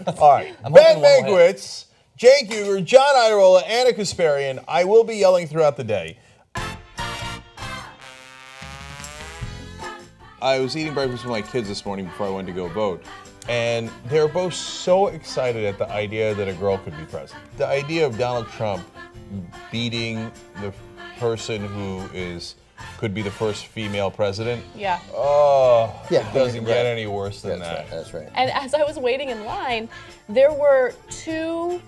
All right. Ben Mankiewicz, Jake Uger, John Iadarola, Anna Kasparian. I will be yelling throughout the day. I was eating breakfast with my kids this morning before I went to go vote. And they're both so excited at the idea that a girl could be president. The idea of Donald Trump beating the person who could be the first female president. Yeah. Oh, Yeah, it doesn't get any worse than that. That's right. And as I was waiting in line, there were two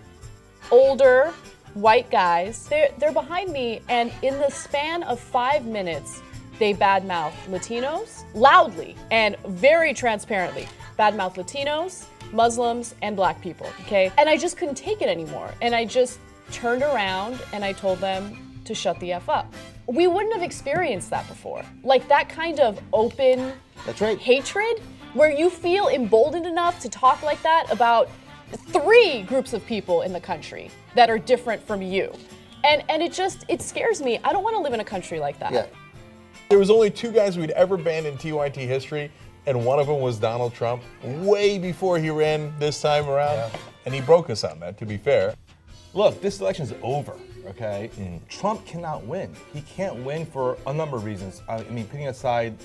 older white guys. They're behind me, and in the span of 5 minutes, they badmouth Latinos loudly and very transparently. Badmouth Latinos, Muslims, and black people, okay? And I just couldn't take it anymore. And I just turned around and I told them to shut the F up. We wouldn't have experienced that before. Like that kind of open That's right. hatred where you feel emboldened enough to talk like that about 3 groups of people in the country that are different from you. And it scares me. I don't want to live in a country like that. Yeah. There was only 2 guys we'd ever banned in TYT history, and one of them was Donald Trump, way before he ran this time around. Yeah. And he broke us on that, to be fair. Look, this election's over, okay? Trump cannot win. He can't win for a number of reasons. I mean, putting aside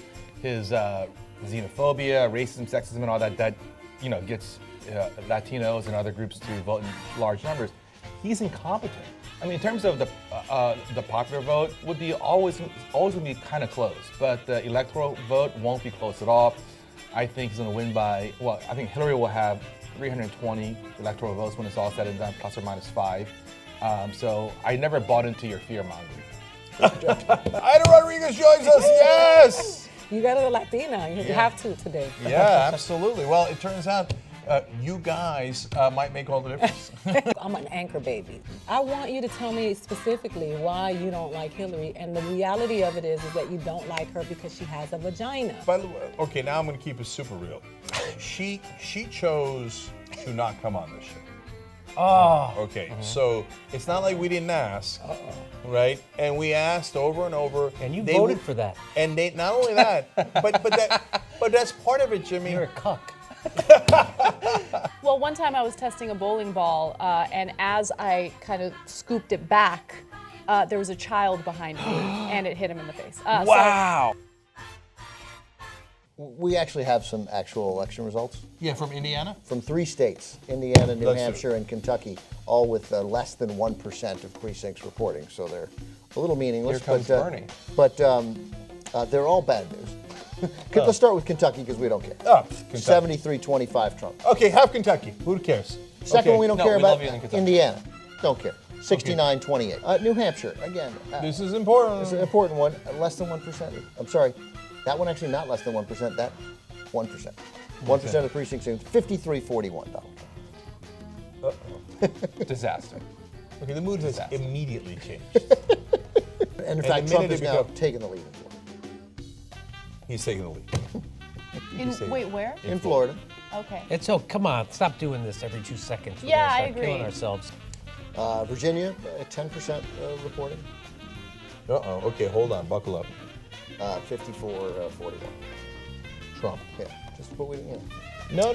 his xenophobia, racism, sexism, and all that gets Latinos and other groups to vote in large numbers. He's incompetent. I mean, in terms of the popular vote, would be always would be kind of close, but the electoral vote won't be close at all. I think he's going to win by, I think Hillary will have 320 electoral votes when it's all said and done, plus or minus 5. So I never bought into your fear-mongering. Ida Rodriguez joins us, yes! You got a Latina. You have to today. Yeah, absolutely. Well, it turns out you guys might make all the difference. I'm an anchor baby. I want you to tell me specifically why you don't like Hillary. And the reality of it is that you don't like her because she has a vagina. By the way, okay, now I'm going to keep it super real. She chose to not come on this show. Oh. Okay, so it's not like we didn't ask, right? And we asked over and over. And you voted for that. And they not only that, but that's part of it, Jimmy. You're a cuck. Well, one time I was testing a bowling ball, and as I kind of scooped it back, there was a child behind me, and it hit him in the face. Wow. We actually have some actual election results Yeah, from Indiana? from 3 states, Indiana, New Let's do it. Hampshire, and Kentucky, all with less than 1% of precincts reporting. So they're a little meaningless. Here comes Bernie. But they're all bad news. Let's start with Kentucky because we don't care. Oh, Kentucky. 73-25 Trump. Okay, have Kentucky. Who cares? Second Okay. one we don't No, care we about, love you in Kentucky. Indiana. Don't care. 69-28. New Hampshire, again. This is important. It's an important one. Less than 1%. I'm sorry. That one actually not less than 1%. That 1%. 1% of the precincts. 53-41, Donald Trump. Disaster. Okay, the mood has immediately changed. And in And fact, the Trump minute is it now become- taking the lead in Florida. He's taking the lead. Wait, where? In Florida. Okay. It's come on, stop doing this every 2 seconds. We're Yeah, gonna I start agree. killing ourselves. Virginia, 10% reporting. Uh-oh, okay, hold on, buckle up. 54-41. Trump. Yeah, just what we, No.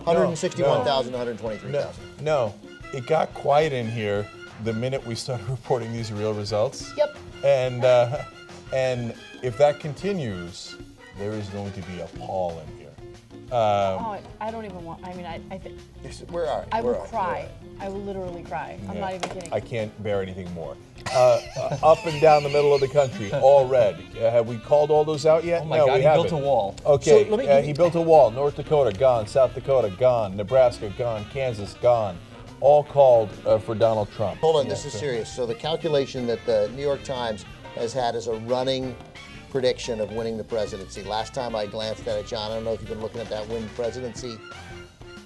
161,000, 123,000. No, it got quiet in here the minute we started reporting these real results. Yep. And if that continues, there is going to be a Paul in here. Oh, I don't even want. I mean, I think Where are you? I will Where are you? cry. I will literally cry. I'm not even kidding. I can't bear anything more. Up and down the middle of the country, all red. Have we called all those out yet? Oh my no, God, we he haven't. built a wall. Okay, So let me- he built a wall. North Dakota, gone. South Dakota, gone. Nebraska, gone. Kansas, gone. All called for Donald Trump. Hold on, this is serious. So the calculation that the New York Times has had as a running prediction of winning the presidency. Last time I glanced at it, John, I don't know if you've been looking at that win presidency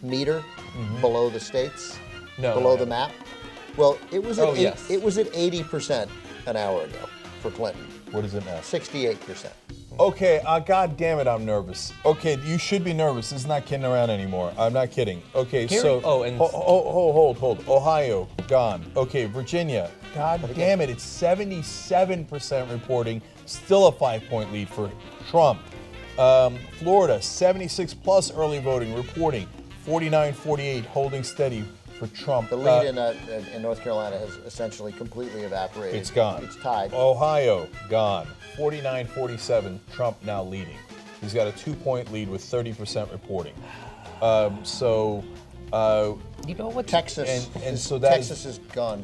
meter below the states, No, below no, the no. map. Well, it was at Oh, yes. it was at 80% an hour ago for Clinton. What is it now? 68%. Okay, God damn it, I'm nervous. Okay, you should be nervous. This is not kidding around anymore. I'm not kidding. Okay, so hold. Ohio, gone. Okay, Virginia, God damn it, it's 77% reporting, still a 5-point lead for Trump. Florida, 76 plus early voting reporting, 49-48, holding steady for Trump. The lead in North Carolina has essentially completely evaporated. It's gone. It's tied. Ohio, gone. 49-47, Trump now leading. He's got a 2-point lead with 30% reporting. You know what? Texas, so Texas is gone.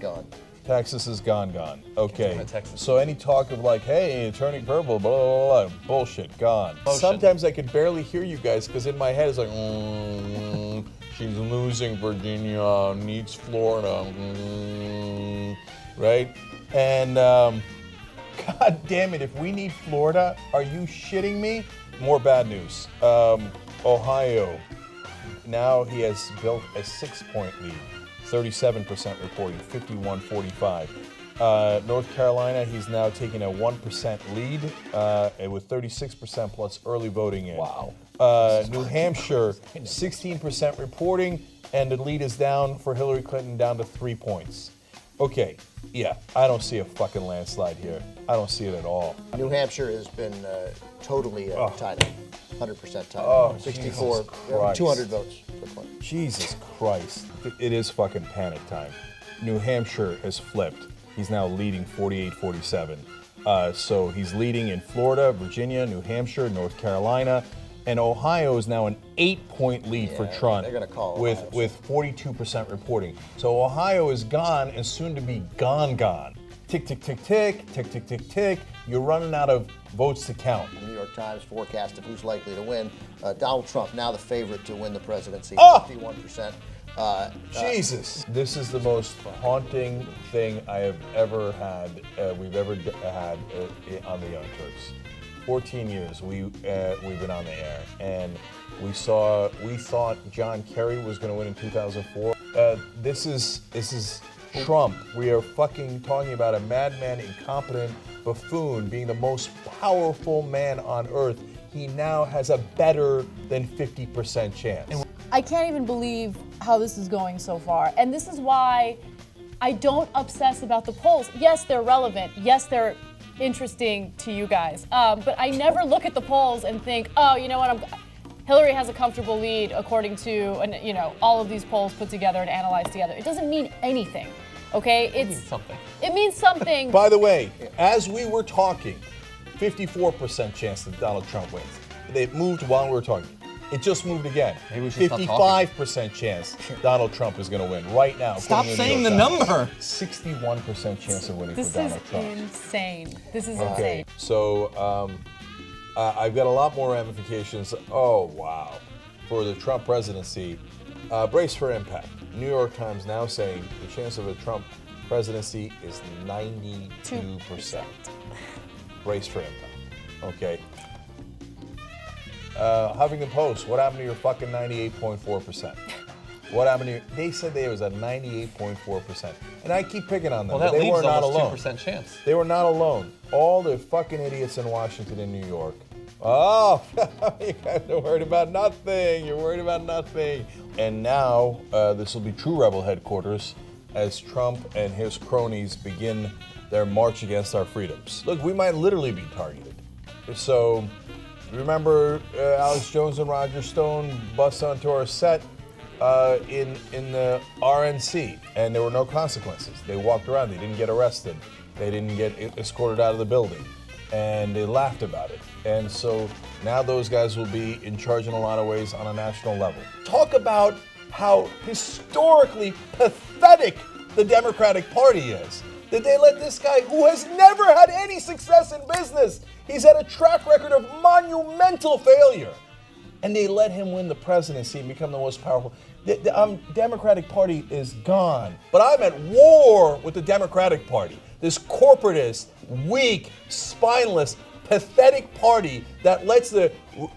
Texas is gone. Okay. Texas. So any talk of like, hey, turning purple, blah, blah, blah, bullshit, gone. Sometimes I could barely hear you guys because in my head it's like, she's losing Virginia, needs Florida, right? And God damn it, if we need Florida, are you shitting me? More bad news. Ohio, now he has built a 6-point lead. 37% reporting, 51-45. North Carolina, he's now taking a 1% lead with 36% plus early voting in. Wow. New Hampshire, 16% reporting, and the lead is down for Hillary Clinton down to 3 points. Okay, yeah, I don't see a fucking landslide here. I don't see it at all. New Hampshire has been totally tied up. 100% tied. Oh, 64, Jesus Christ. 200 votes for Clinton. Jesus Christ. It is fucking panic time. New Hampshire has flipped. He's now leading 48-47. So he's leading in Florida, Virginia, New Hampshire, North Carolina, and Ohio is now an 8-point lead for Trump they're gonna call with Ohio. 42% reporting. So Ohio is gone and soon to be gone. Tick, tick, tick, tick, tick, tick, tick, tick. You're running out of votes to count. The New York Times forecast of who's likely to win. Donald Trump, now the favorite to win the presidency, 51%. Jesus. This is the most haunting thing I have ever had, we've ever had on the Young Turks. 14 years we've been on the air, and we thought John Kerry was going to win in 2004. This is Trump. We are fucking talking about a madman, incompetent buffoon being the most powerful man on earth. He now has a better than 50% chance. I can't even believe how this is going so far. And this is why I don't obsess about the polls. Yes, they're relevant. Yes, they're interesting to you guys. But I never look at the polls and think, oh, you know what, Hillary has a comfortable lead according to all of these polls put together and analyzed together. It doesn't mean anything, okay? It means something. By the way, as we were talking, 54% chance that Donald Trump wins. It moved while we were talking. It just moved again. Maybe we should stop talking. 55% chance Donald Trump is going to win right now. Stop saying the number. 61% chance of winning This for Donald is Trump. insane. This is Okay, insane. so I've got a lot more ramifications. Oh, wow. For the Trump presidency, brace for impact. New York Times now saying the chance of a Trump presidency is 92%. Brace for impact. Okay. Huffington Post, what happened to your fucking 98.4%? What happened to you? They said there was a 98.4%. And I keep picking on them, Well, that but they leaves were not almost alone. 2% chance. They were not alone. All the fucking idiots in Washington and New York. Oh, you guys are worried about nothing. You're worried about nothing. And now this will be True Rebel headquarters as Trump and his cronies begin their march against our freedoms. Look, we might literally be targeted. So remember Alex Jones and Roger Stone bust onto our set in the RNC, and there were no consequences. They walked around. They didn't get arrested. They didn't get escorted out of the building, and they laughed about it. And so now those guys will be in charge in a lot of ways on a national level. Talk about how historically pathetic the Democratic Party is. That they let this guy, who has never had any success in business, he's had a track record of monumental failure, and they let him win the presidency and become the most powerful. The Democratic Party is gone. But I'm at war with the Democratic Party. This corporatist, weak, spineless, pathetic party that lets the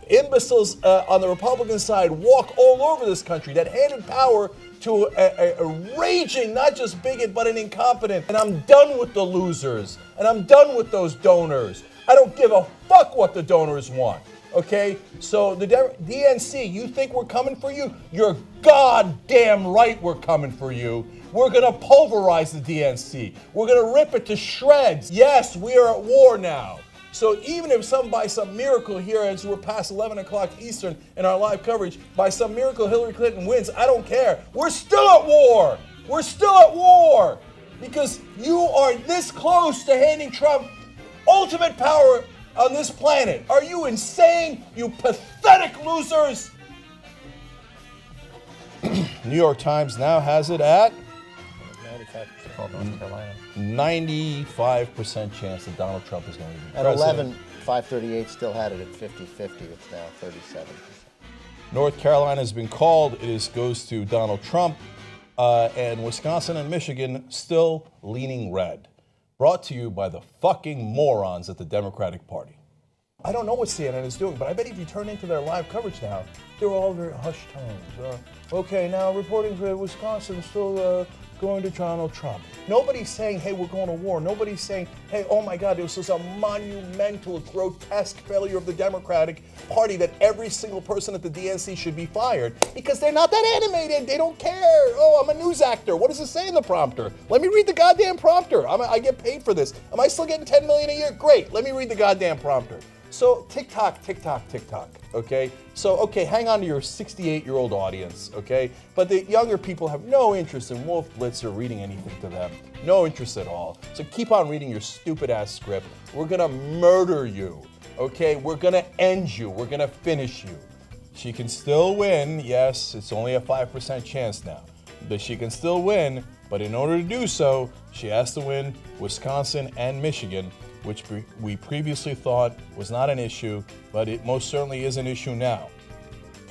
imbeciles on the Republican side walk all over this country, that handed power to a raging, not just bigot, but an incompetent. And I'm done with the losers. And I'm done with those donors. I don't give a fuck what the donors want. Okay? So the DNC, you think we're coming for you? You're goddamn right we're coming for you. We're gonna pulverize the DNC. We're gonna rip it to shreds. Yes, we are at war now. So even if by some miracle here, as we're past 11 o'clock Eastern in our live coverage, by some miracle Hillary Clinton wins, I don't care. We're still at war. We're still at war because you are this close to handing Trump ultimate power on this planet. Are you insane, you pathetic losers? New York Times now has it at 95% chance that Donald Trump is going to be At president. 11, 538 still had it at 50-50. It's now 37%. North Carolina has been called. It goes to Donald Trump. And Wisconsin and Michigan still leaning red. Brought to you by the fucking morons at the Democratic Party. I don't know what CNN is doing, but I bet if you turn into their live coverage now, they're all very hushed tones. Okay, now reporting for Wisconsin, still going to Donald Trump. Nobody's saying, hey, we're going to war. Nobody's saying, hey, oh my God, this is a monumental, grotesque failure of the Democratic Party that every single person at the DNC should be fired because they're not that animated. They don't care. Oh, I'm a news actor. What does it say in the prompter? Let me read the goddamn prompter. I get paid for this. Am I still getting $10 million a year? Great. Let me read the goddamn prompter. So TikTok, okay? So, okay, hang on to your 68-year-old audience, okay? But the younger people have no interest in Wolf Blitzer reading anything to them. No interest at all. So keep on reading your stupid-ass script. We're gonna murder you, okay? We're gonna end you. We're gonna finish you. She can still win. Yes, it's only a 5% chance now. But she can still win, but in order to do so, she has to win Wisconsin and Michigan, which we previously thought was not an issue, but it most certainly is an issue now.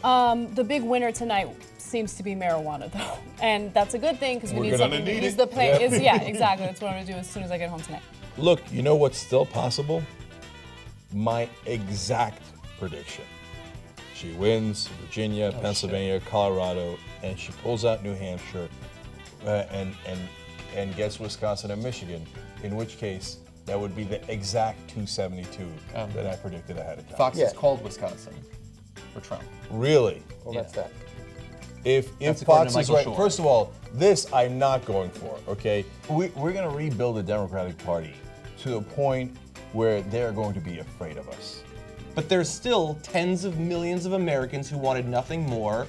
The big winner tonight seems to be marijuana, though, and that's a good thing because we need something to ease the pain. Yeah, exactly. That's what I'm gonna do as soon as I get home tonight. Look, you know what's still possible? My exact prediction. She wins Virginia, Pennsylvania, Colorado, and she pulls out New Hampshire, and gets Wisconsin and Michigan. In which case, that would be the exact 272 that I predicted ahead of time. Fox has called Wisconsin for Trump. Really? Well, that's that. If Fox is right, first of all, this I'm not going for, okay? We're going to rebuild the Democratic Party to the point where they're going to be afraid of us. But there's still tens of millions of Americans who wanted nothing more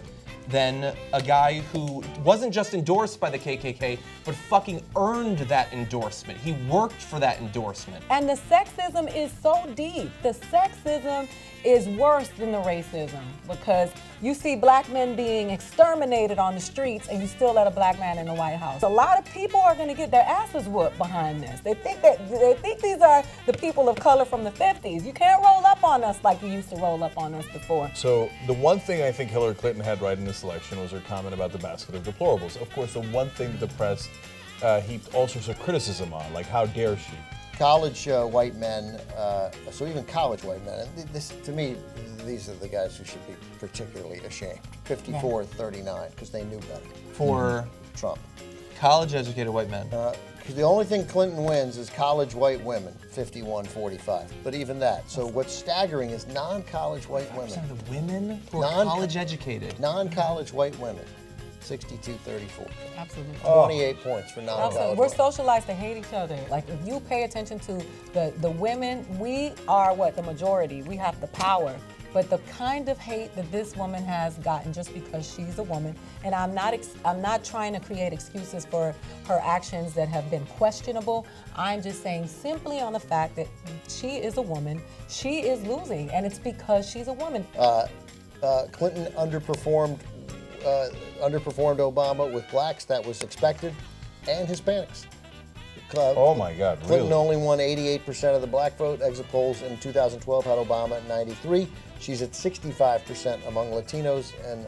than a guy who wasn't just endorsed by the KKK, but fucking earned that endorsement. He worked for that endorsement. And the sexism is so deep. The sexism is worse than the racism because you see black men being exterminated on the streets and you still let a black man in the White House. A lot of people are going to get their asses whooped behind this. They think these are the people of color from the 50s. You can't roll up on us like you used to roll up on us before. So the one thing I think Hillary Clinton had right in this election was her comment about the basket of deplorables. Of course, the one thing that the press heaped all sorts of criticism on, like how dare she? College white men, so even college white men, and this, to me, these are the guys who should be particularly ashamed. 54-39, because they knew better. For Trump. College-educated white men. Because the only thing Clinton wins is college white women, 51-45. But even that. So what's staggering is non-college white women. Of the women who are college-educated. Non-college white women. 62-34. Absolutely. 28 points for non-college. We're socialized to hate each other. Like if you pay attention to the women, we are the majority. We have the power. But the kind of hate that this woman has gotten just because she's a woman, and I'm not trying to create excuses for her actions that have been questionable. I'm just saying simply on the fact that she is a woman, she is losing, and it's because she's a woman. Clinton underperformed Obama with blacks. That was expected, and Hispanics. Oh my God, really? Clinton only won 88% of the black vote. Exit polls in 2012 had Obama at 93. She's at 65% among Latinos, and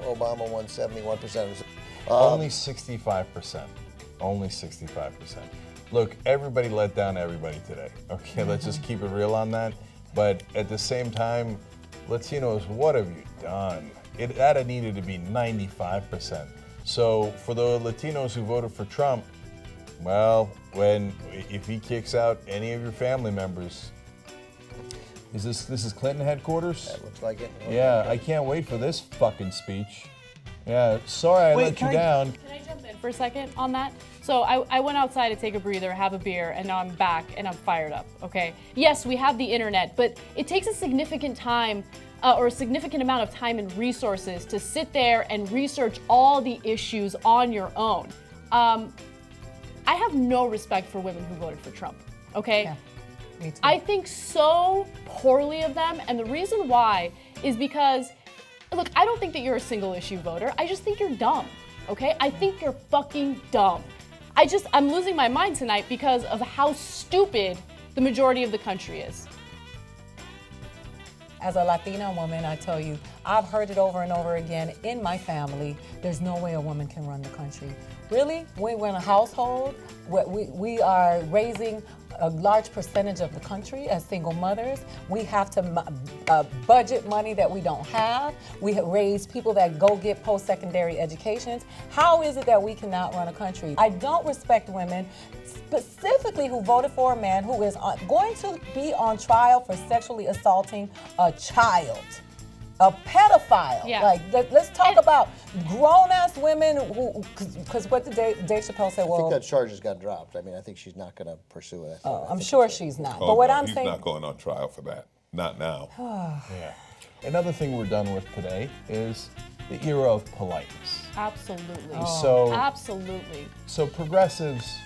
Obama won 71%. Only 65%. Only 65%. Look, everybody let down everybody today. Okay, let's just keep it real on that. But at the same time, Latinos, what have you done? That had needed to be 95%. So for the Latinos who voted for Trump, well, if he kicks out any of your family members, this is Clinton headquarters? That looks like it. Yeah, I can't wait for this fucking speech. Yeah, sorry I let you down. Can I jump in for a second on that? So I went outside to take a breather, have a beer, and now I'm back and I'm fired up, okay? Yes, we have the internet, but it takes a significant time or a significant amount of time and resources to sit there and research all the issues on your own. I have no respect for women who voted for Trump, okay? Yeah, me too. I think so poorly of them, and the reason why is because, look, I don't think that you're a single issue voter. I just think you're dumb, okay? I think you're fucking dumb. I'm losing my mind tonight because of how stupid the majority of the country is. As a Latina woman, I tell you, I've heard it over and over again in my family, there's no way a woman can run the country. Really? We're in a household where we are raising a large percentage of the country as single mothers. We have to budget money that we don't have. We have raised people that go get post-secondary educations. How is it that we cannot run a country? I don't respect women, specifically who voted for a man who is going to be on trial for sexually assaulting a child. A pedophile. Yeah. Like, let's talk about grown-ass women who, because what did Dave Chappelle say? I Well, think that charges got dropped. I mean, I think she's not going to pursue it. I'm sure she's not. Oh, But what no, I'm he's saying, not going on trial for that. Not now. Yeah. Another thing we're done with today is the era of politeness. Absolutely. So, Absolutely. so progressives,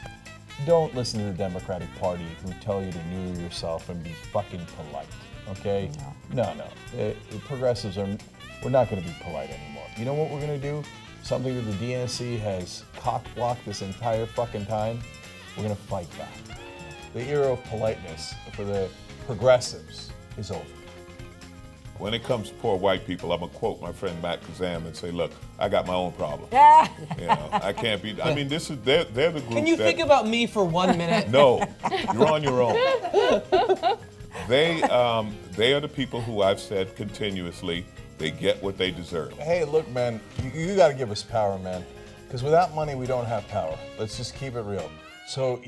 don't listen to the Democratic Party who tell you to neuter yourself and be fucking polite. Okay? No. The progressives we're not going to be polite anymore. You know what we're going to do? Something that the DNC has cock-blocked this entire fucking time? We're going to fight back. The era of politeness for the progressives is over. When it comes to poor white people, I'm going to quote my friend Matt Kazam and say, look, I got my own problem. You know, I can't be, I mean, they're the group Can you think about me for 1 minute? No, you're on your own. They are the people who I've said continuously, they get what they deserve. Hey, look, man, you got to give us power, man. Because without money, we don't have power. Let's just keep it real. So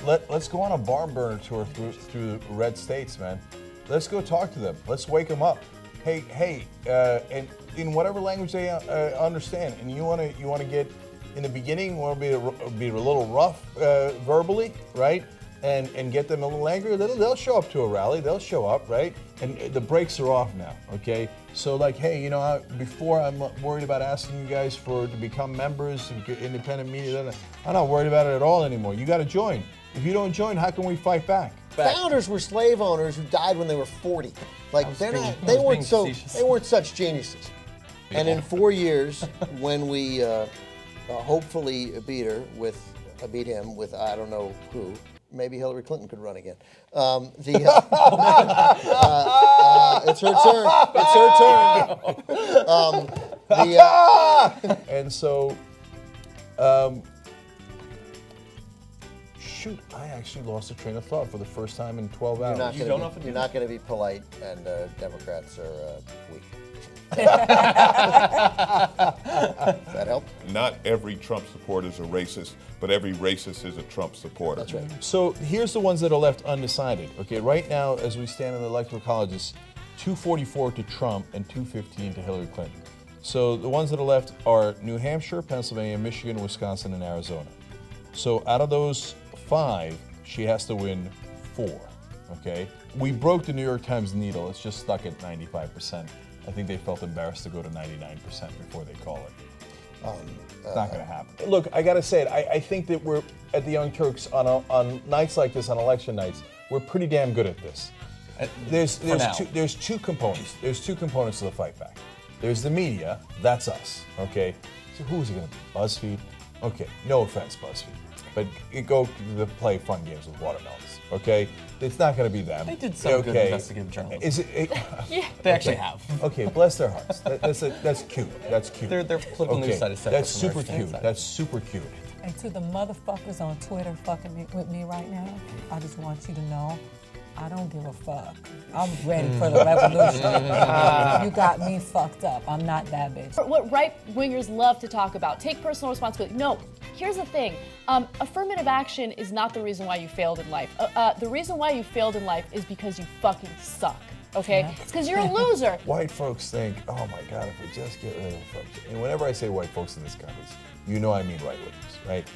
let's go on a barn burner tour through the red states, man. Let's go talk to them. Let's wake them up. Hey, and in whatever language they understand. And you want to get in the beginning, want to be a little rough verbally, right? And get them a little angry. They'll show up to a rally. They'll show up, right? And the brakes are off now. Okay. So like, hey, you know, before I'm worried about asking you guys to become members and get independent media. I'm not worried about it at all anymore. You got to join. If you don't join, how can we fight back? Founders were slave owners who died when they were 40. Like they weren't such geniuses. And in 4 years, when we hopefully beat him with I don't know who. Maybe Hillary Clinton could run again. It's her turn. It's her turn. And so, shoot, I actually lost a train of thought for the first time in 12 hours. You're not going to be polite, and Democrats are weak. Does that help? Not every Trump supporter is a racist, but every racist is a Trump supporter. That's right. So here's the ones that are left undecided. Okay, right now, as we stand in the electoral colleges, 244 to Trump and 215 to Hillary Clinton. So the ones that are left are New Hampshire, Pennsylvania, Michigan, Wisconsin, and Arizona. So out of those 5, she has to win 4. Okay, we broke the New York Times needle. It's just stuck at 95%. I think they felt embarrassed to go to 99% before they call it. It's not going to happen. Look, I got to say it. I think that we're at the Young Turks on nights like this, on election nights, we're pretty damn good at this. There's two components. There's 2 components to the fight back. There's the media. That's us. Okay. So who's it going to be? BuzzFeed. Okay. No offense, BuzzFeed, but go to play fun games with watermelons. Okay. It's not going to be them. They did some good investigative journalism. Is it? Yeah. They actually have. Okay, bless their hearts. That's cute. That's cute. Their political news side is separate. That's from super their cute. side. That's super cute. and to the motherfuckers on Twitter fucking with me right now, I just want you to know, I don't give a fuck. I'm ready for the revolution. You got me fucked up. I'm not that bitch. What right-wingers love to talk about, take personal responsibility. No, here's the thing. Affirmative action is not the reason why you failed in life. The reason why you failed in life is because you fucking suck. okay? It's because you're a loser. White folks think, oh my God, if we just get rid of folks. And whenever I say white folks in this country, you know I mean right wingers, right?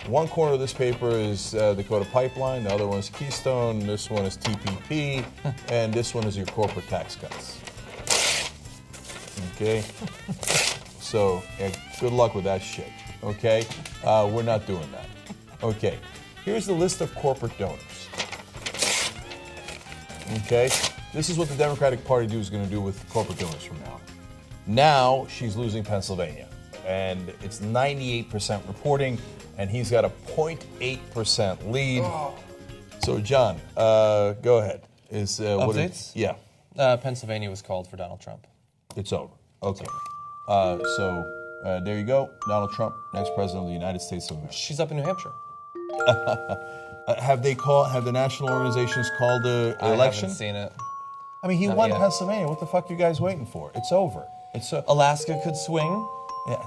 One corner of this paper is Dakota Pipeline, the other one is Keystone, this one is TPP, and this one is your corporate tax cuts. Okay? So, good luck with that shit, okay? We're not doing that. Okay, here's the list of corporate donors. Okay, this is what the Democratic Party is going to do with corporate donors from now on. Now, she's losing Pennsylvania, and it's 98% reporting, and he's got a 0.8% lead. So, John, go ahead. Updates? Yeah. Pennsylvania was called for Donald Trump. It's over. Okay. There you go. Donald Trump, next president of the United States of America. She's up in New Hampshire. Have the national organizations called the election? I haven't seen it. I mean, he Not won yet. Pennsylvania. What the fuck are you guys waiting for? It's over. Alaska could swing. Yeah.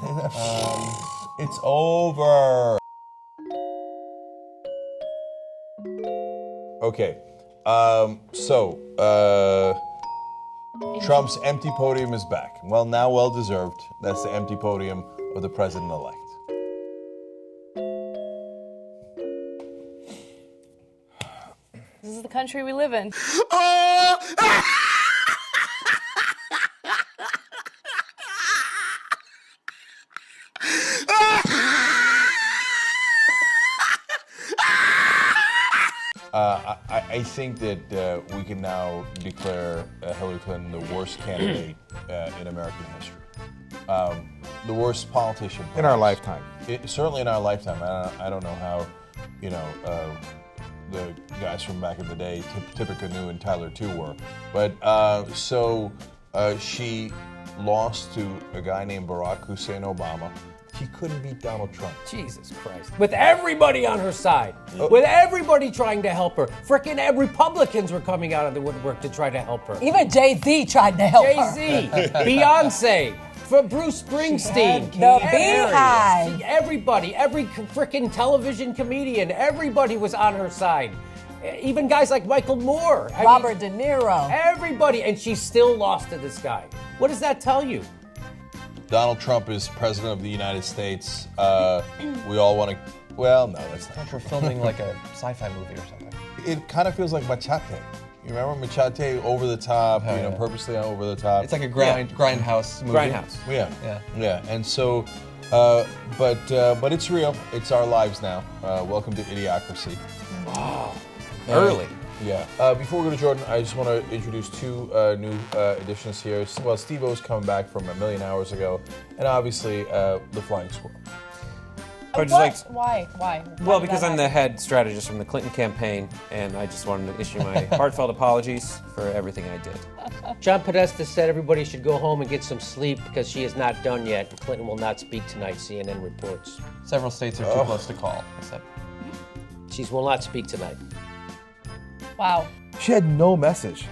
It's over. Okay. Trump's empty podium is back. Well, now well deserved. That's the empty podium of the president-elect. This is the country we live in. I think that we can now declare Hillary Clinton the worst candidate in American history. The worst politician. In our lifetime. Certainly in our lifetime. I don't know how, the guys from back in the day, Tippecanoe and Tyler too were. But she lost to a guy named Barack Hussein Obama. She couldn't beat Donald Trump. Jesus Christ. With everybody on her side. With everybody trying to help her. Frickin' Republicans were coming out of the woodwork to try to help her. Even Jay-Z tried to help her. Jay-Z, Beyonce, for Bruce Springsteen. The Beehive. Everybody, every frickin' television comedian, everybody was on her side. Even guys like Michael Moore. Robert De Niro. Everybody, and she still lost to this guy. What does that tell you? Donald Trump is president of the United States. We all want to. Well, no, that's not. We're filming like a sci-fi movie or something. It kind of feels like Machete. You remember Machete? Over the top, purposely over the top. It's like a grindhouse movie. Grindhouse. Yeah. And so, but it's real. It's our lives now. Welcome to Idiocracy. Wow. Early. Yeah. Before we go to Jordan, I just want to introduce two new additions here. Well, Steve-O's coming back from a million hours ago, and obviously the Flying Squirrel. Why? Well, because I'm the head strategist from the Clinton campaign, and I just wanted to issue my heartfelt apologies for everything I did. John Podesta said everybody should go home and get some sleep because she is not done yet. Clinton will not speak tonight, CNN reports. Several states are too close to call. She will not speak tonight. Wow. She had no message.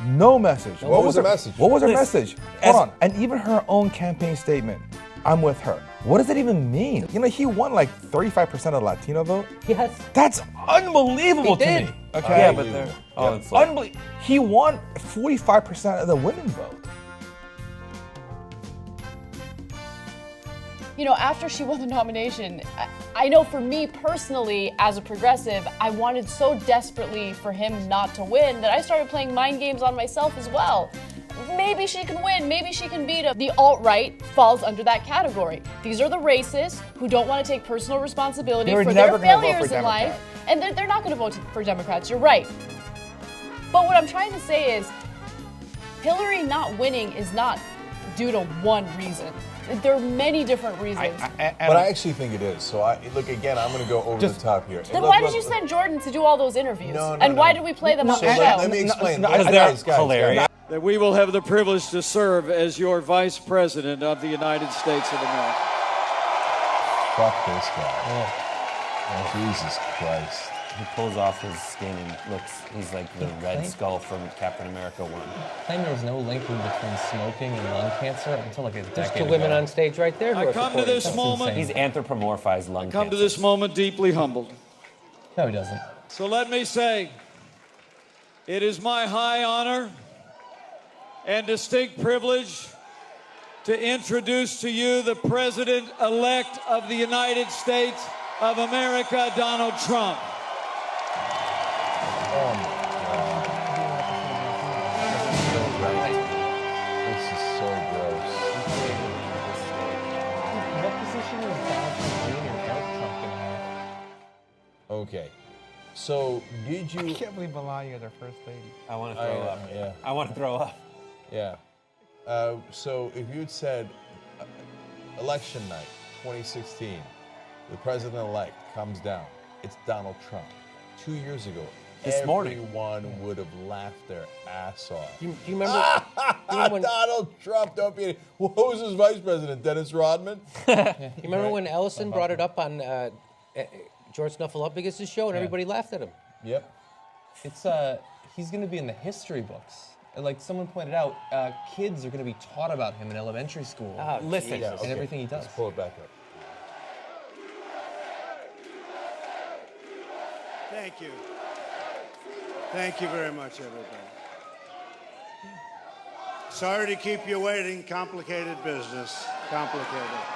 No message. What was her message? What was her message? Hold on. And even her own campaign statement, I'm with her. What does that even mean? He won like 35% of the Latino vote. Yes. That's unbelievable to me. Okay. Yeah, but they're all inflated. He won 45% of the women vote. After she won the nomination, I know for me personally, as a progressive, I wanted so desperately for him not to win that I started playing mind games on myself as well. Maybe she can win, maybe she can beat him. The alt-right falls under that category. These are the racists who don't want to take personal responsibility for their failures in life, and they're not going to vote for Democrats, you're right. But what I'm trying to say is, Hillary not winning is not due to one reason. There are many different reasons. But I actually think it is. So look, again, I'm going to go over the top here. Then why did you send Jordan to do all those interviews? And why did we play them on the show? Let me explain. Guys, hilarious. That we will have the privilege to serve as your Vice President of the United States of America. Fuck this guy. Oh, Jesus Christ. He pulls off his skin and he's like the Red Skull from Captain America 1. Claimed there was no link between smoking and lung cancer until like a decade There's two ago. women on stage right there. I come to this moment. He's anthropomorphized lung cancer. Come to this moment deeply humbled. No, he doesn't. So let me say, it is my high honor and distinct privilege to introduce to you the President-elect of the United States of America, Donald Trump. Oh my God. This is so gross. What position is Donald Trump Jr. Eric Trump gonna have? Okay. So, did you... I can't believe Melania is our first lady. I want to throw up. Yeah. I want to throw up. Yeah. So if you'd said election night 2016, the president-elect comes down, it's Donald Trump. 2 years ago, This morning. everyone would have laughed their ass off. Do you remember? when, Donald Trump, don't be... What was his vice president, Dennis Rodman? you remember when Ellison brought it up on George Snuffleupagus' show and everybody laughed at him? Yep. It's he's going to be in the history books. Like someone pointed out, kids are going to be taught about him in elementary school. Oh, Listen. Jesus. and everything he does. Let's pull it back up. Thank you. Thank you very much, everybody. Sorry to keep you waiting. Complicated business. Complicated.